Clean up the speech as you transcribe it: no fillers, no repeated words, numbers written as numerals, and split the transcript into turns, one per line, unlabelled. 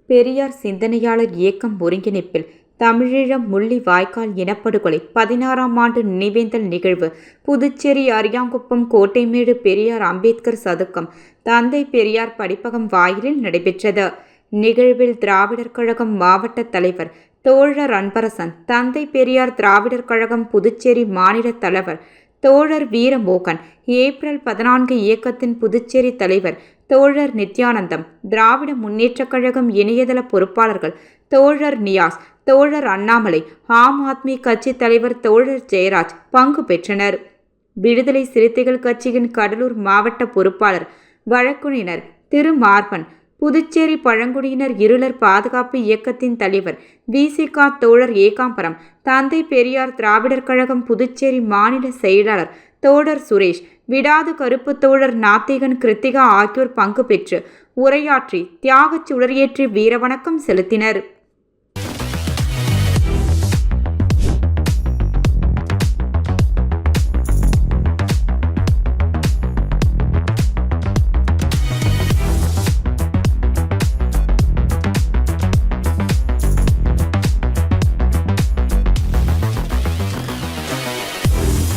பெரியார் சிந்தனையாளர் இயக்கம் ஒருங்கிணைப்பில் தமிழீழம் முள்ளி வாய்க்கால் இனப்படுகொலை 16ஆம் ஆண்டு நினைவேந்தல் நிகழ்வு புதுச்சேரி அரியாங்குப்பம் கோட்டைமேடு பெரியார் அம்பேத்கர் சதுக்கம் தந்தை பெரியார் படிப்பகம் வாயிலில் நடைபெற்றது. நிகழ்வில் திராவிடர் கழகம் மாவட்ட தலைவர் தோழர் அன்பரசன், தந்தை பெரியார் திராவிடர் கழகம் புதுச்சேரி மாநில தலைவர் தோழர் வீரமோகன், ஏப்ரல் 14 இயக்கத்தின் புதுச்சேரி தலைவர் தோழர் நித்யானந்தம், திராவிட முன்னேற்றக் கழகம் இணையதள பொறுப்பாளர்கள் தோழர் நியாஸ், தோழர் அண்ணாமலை, ஆம் ஆத்மி கட்சி தலைவர் தோழர் ஜெயராஜ் பங்கு பெற்றனர். விடுதலை சிறுத்தைகள் கட்சியின் கடலூர் மாவட்ட பொறுப்பாளர் வழக்குரைஞர் திரு மார்பன், புதுச்சேரி பழங்குடியினர் இருளர் பாதுகாப்பு இயக்கத்தின் தலைவர் விசிகா தோழர் ஏகாம்பரம், தந்தை பெரியார் திராவிடர் கழகம் புதுச்சேரி மாநில செயலாளர் தோழர் சுரேஷ், விடாது கருப்பு தோழர் நாத்திகன் கிருத்திகா ஆகியோர் பங்கு பெற்று உரையாற்றி தியாகச் சுடரேற்றி வீரவணக்கம் செலுத்தினர்.